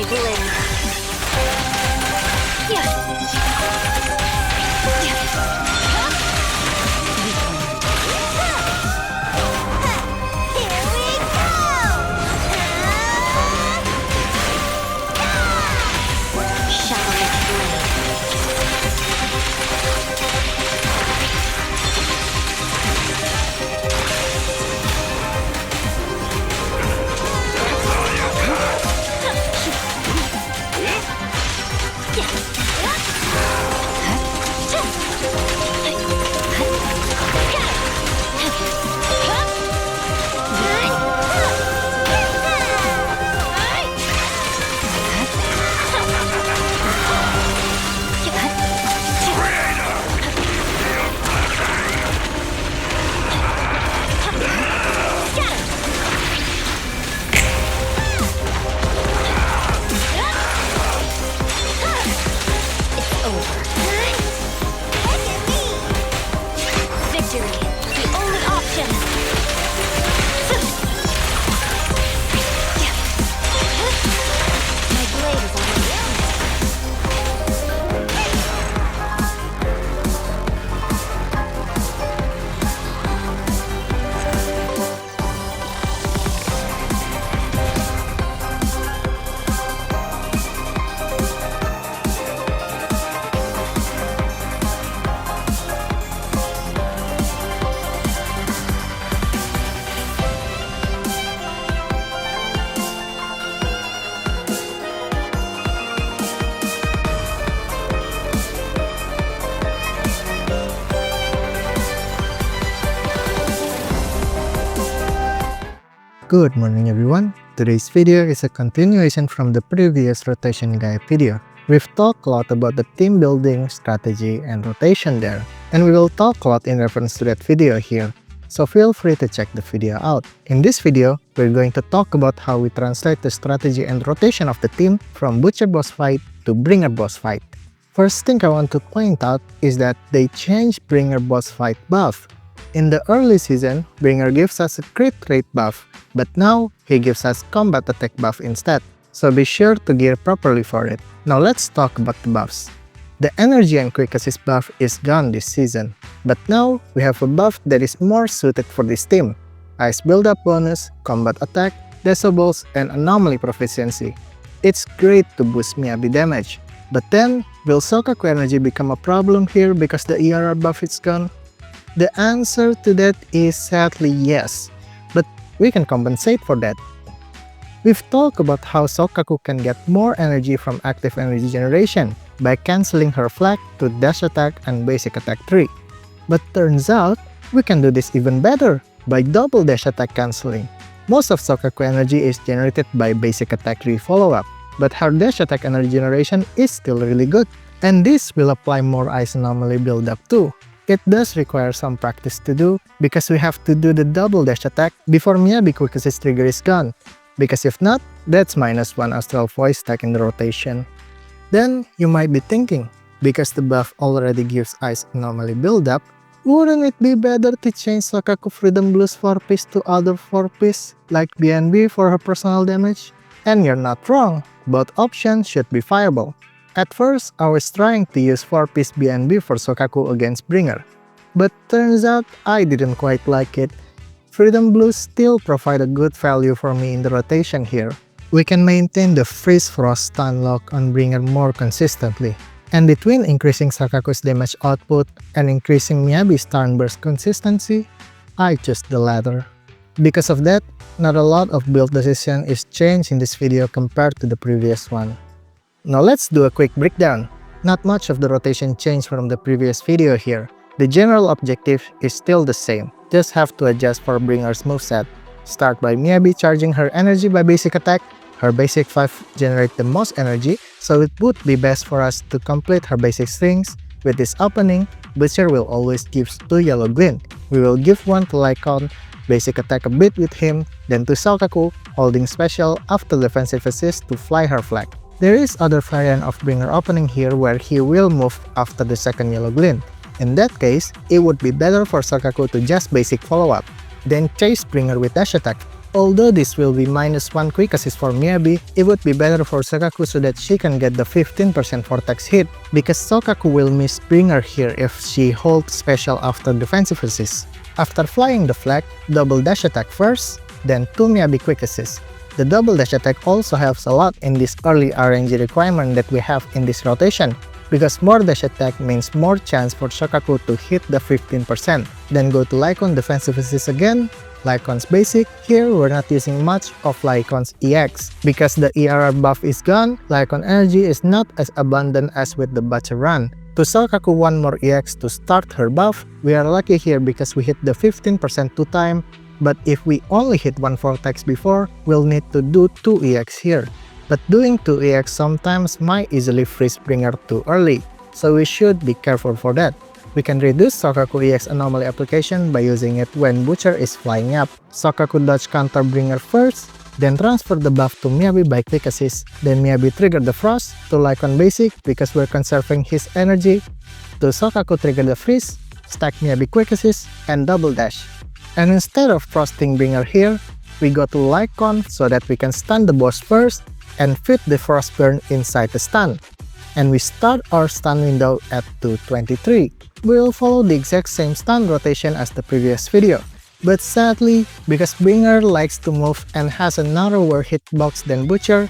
my blade. Here we go! Shadowless blade. Victory, the only option. My blade is already out. Good morning everyone. Today's video is a continuation from the previous rotation guide video. We've talked a lot about the team building, strategy, and rotation there, and we will talk a lot in reference to that video here, so feel free to check the video out. In this video, we're going to talk about how we translate the strategy and rotation of the team from Butcher boss fight to Bringer boss fight. First thing I want to point out is that they changed Bringer boss fight buff. In the early season, Bringer gives us a crit rate buff, but now he gives us combat attack buff instead, so be sure to gear properly for it. Now let's talk about the buffs. The energy and quick assist buff is gone this season, but now we have a buff that is more suited for this team. Ice build-up bonus, combat attack, disables, and anomaly proficiency. It's great to boost Miyabi damage, but then will Soukaku energy become a problem here because the ERR buff is gone? The answer to that is sadly yes, but we can compensate for that. We've talked about how Soukaku can get more energy from active energy generation by cancelling her flag to dash attack and basic attack 3. But turns out, we can do this even better by double dash attack cancelling. Most of Soukaku energy is generated by basic attack 3 follow-up, but her dash attack energy generation is still really good. And this will apply more ice anomaly build-up too. It does require some practice to do, because we have to do the double dash attack before Miyabi quick assist trigger is gone, because if not, that's -1 astral voice stack in the rotation. Then you might be thinking, because the buff already gives ice anomaly build-up, wouldn't it be better to change Soukaku Freedom Blues 4-piece to other 4-piece like BNB for her personal damage? And you're not wrong, both options should be viable. At first, I was trying to use 4-piece BNB for Soukaku against Bringer, but turns out I didn't quite like it. Freedom Blues still provide a good value for me in the rotation here. We can maintain the Freeze Frost stun lock on Bringer more consistently, and between increasing Soukaku's damage output and increasing Miyabi's turn burst consistency, I chose the latter. Because of that, not a lot of build decision is changed in this video compared to the previous one. Now let's do a quick breakdown. Not much of the rotation changed from the previous video here. The general objective is still the same, just have to adjust for Bringer's moveset. Start by Miyabi charging her energy by basic attack. Her basic 5 generate the most energy, so it would be best for us to complete her basic strings. With this opening, Butcher will always give 2 yellow glint. We will give 1 to Lycaon, basic attack a bit with him, then to Soukaku, holding special after defensive assist to fly her flag. There is other variant of Bringer opening here where he will move after the second yellow glint. In that case, it would be better for Soukaku to just basic follow-up, then chase Bringer with dash attack. Although this will be -1 quick assist for Miyabi, it would be better for Soukaku so that she can get the 15% vortex hit, because Soukaku will miss Bringer here if she holds special after defensive assist. After flying the flag, double dash attack first, then 2 Miyabi quick assist. The double dash attack also helps a lot in this early RNG requirement that we have in this rotation, because more dash attack means more chance for Soukaku to hit the 15%. Then go to Lycaon defensive assist again, Lycaon's basic. Here we're not using much of Lycaon's EX, because the ERR buff is gone, Lycaon energy is not as abundant as with the Bacha run. To Soukaku one more EX to start her buff, we are lucky here because we hit the 15% 2 time, but if we only hit 1 vortex before, we'll need to do 2 EX here. But doing 2 EX sometimes might easily freeze Bringer too early, so we should be careful for that. We can reduce Soukaku EX anomaly application by using it when Butcher is flying up. Soukaku dodge counter Bringer first, then transfer the buff to Miyabi by quick assist. Then Miyabi trigger the frost to Lycaon basic because we're conserving his energy. To Soukaku trigger the freeze, stack Miyabi quick assist, and double dash. And instead of frosting Bringer here, we go to Lycaon so that we can stun the boss first and fit the frost burn inside the stun. And we start our stun window at 223. We'll follow the exact same stun rotation as the previous video. But sadly, because Bringer likes to move and has a narrower hitbox than Butcher,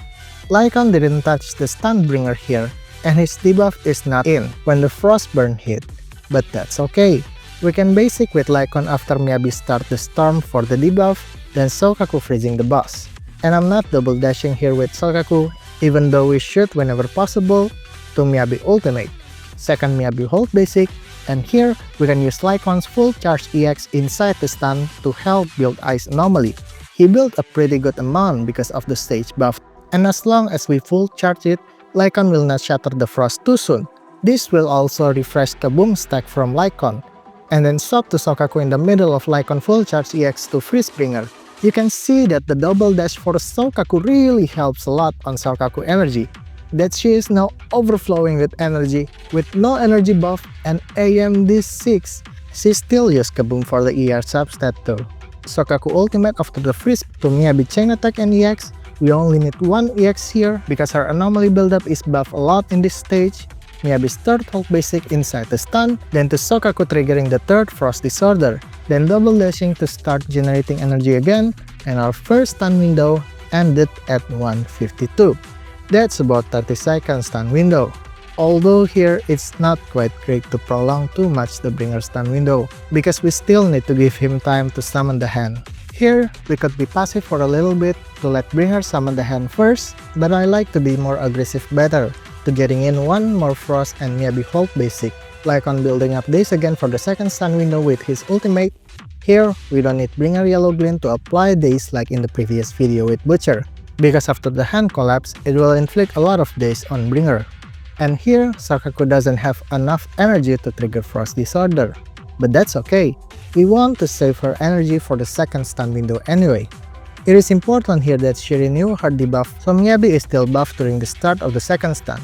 Lycaon didn't touch the stun Bringer here, and his debuff is not in when the Frostburn hit. But that's okay. We can basic with Lycaon after Miyabi start the storm for the debuff, then Soukaku freezing the boss. And I'm not double dashing here with Soukaku, even though we should whenever possible, to Miyabi ultimate. Second Miyabi hold basic, and here we can use Lycaon's full charge EX inside the stun to help build Ice Anomaly. He built a pretty good amount because of the stage buff, and as long as we full charge it, Lycaon will not shatter the frost too soon. This will also refresh the boom stack from Lycaon. And then swap to Soukaku in the middle of Lycaon full charge EX to freeze Bringer. You can see that the double dash for Soukaku really helps a lot on Soukaku energy, that she is now overflowing with energy. With no energy buff and AMD6, she still uses Kaboom for the ER substat though. Soukaku ultimate after the freeze to Miyabi chain attack and EX. We only need 1 EX here because her anomaly buildup is buffed a lot in this stage. Miyabi's third hold basic inside the stun, then to Soukaku triggering the third frost disorder, then double dashing to start generating energy again, and our first stun window ended at 152. That's about 30 seconds stun window. Although here it's not quite great to prolong too much the Bringer stun window, because we still need to give him time to summon the hand. Here, we could be passive for a little bit to let Bringer summon the hand first, but I like to be more aggressive better, to getting in 1 more frost and Miyabi hold basic, like on building up days again for the second stun window with his ultimate. Here, we don't need Bringer yellow green to apply days like in the previous video with Butcher, because after the hand collapse, it will inflict a lot of days on Bringer. And here, Soukaku doesn't have enough energy to trigger frost disorder, but that's okay. We want to save her energy for the second stun window anyway. It is important here that she renew her debuff, so Miyabi is still buffed during the start of the second stun.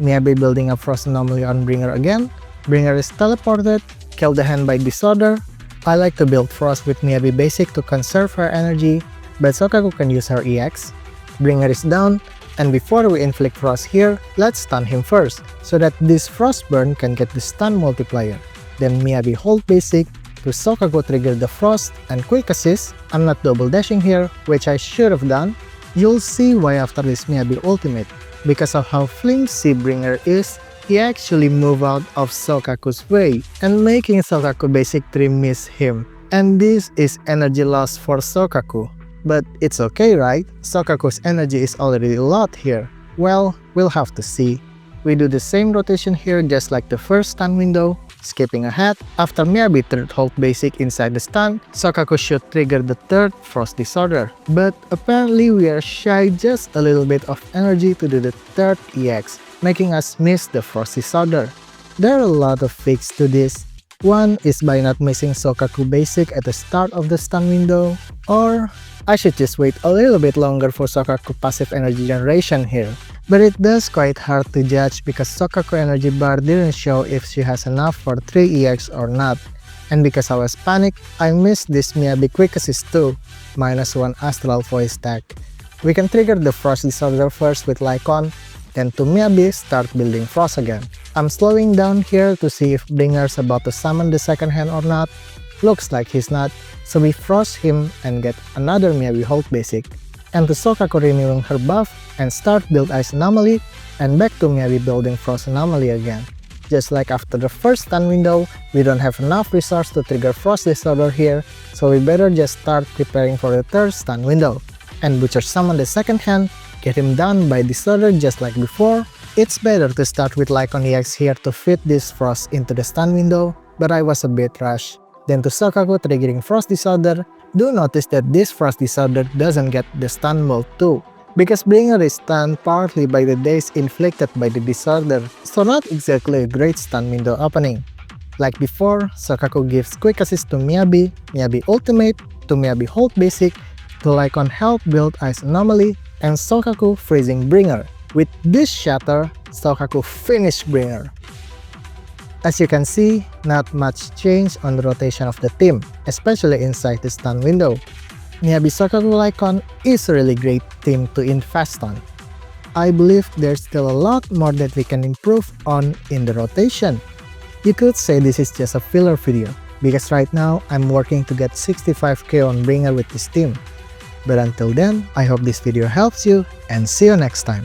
Miyabi building up frost anomaly on Bringer again. Bringer is teleported, kill the hand by disorder. I like to build frost with Miyabi basic to conserve her energy, but Soukaku can use her EX. Bringer is down, and before we inflict frost here, let's stun him first, so that this frost burn can get the stun multiplier. Then Miyabi hold basic, to Soukaku trigger the frost and quick assist. I'm not double dashing here, which I should have done. You'll see why after this Miyabi ultimate. Because of how flimsy Bringer is, he actually moved out of Soukaku's way, and making Soukaku basic 3 miss him. And this is energy loss for Soukaku. But it's okay, right? Soukaku's energy is already a lot here. Well, we'll have to see. We do the same rotation here just like the first stun window. Skipping ahead, after Miyabi third hold basic inside the stun, Soukaku should trigger the third frost disorder. But apparently we are shy just a little bit of energy to do the third EX, making us miss the frost disorder. There are a lot of fixes to this. One is by not missing Soukaku basic at the start of the stun window, or I should just wait a little bit longer for Soukaku passive energy generation here. But it does quite hard to judge because Soukaku energy bar didn't show if she has enough for 3 EX or not. And because I was panicked, I missed this Miyabi quick assist too. -1 Astral Voice tag. We can trigger the Frost Disorder first with Lycaon, then to Miyabi start building Frost again. I'm slowing down here to see if Bringer's about to summon the second hand or not. Looks like he's not, so we Frost him and get another Miyabi Hold basic. And to Soukaku renewing her buff and start build Ice Anomaly, and back to Miyabi building Frost Anomaly again. Just like after the first stun window, we don't have enough resource to trigger Frost Disorder here, so we better just start preparing for the third stun window. And Butcher summon the second hand, get him done by Disorder just like before. It's better to start with Lycaon EX here to fit this Frost into the stun window, but I was a bit rushed. Then to Soukaku triggering Frost Disorder. Do notice that this Frost Disorder doesn't get the stun mold too, because Bringer is stunned partly by the daze inflicted by the Disorder, so not exactly a great stun window opening. Like before, Soukaku gives quick assist to Miyabi, Miyabi ultimate, to Miyabi hold basic, to Lycaon help build Ice Anomaly, and Soukaku freezing Bringer. With this shatter, Soukaku finish Bringer. As you can see, not much change on the rotation of the team, especially inside the stun window. Miyabi Soukaku Lycaon is a really great team to invest on. I believe there's still a lot more that we can improve on in the rotation. You could say this is just a filler video, because right now I'm working to get 65k on Bringer with this team. But until then, I hope this video helps you, and see you next time.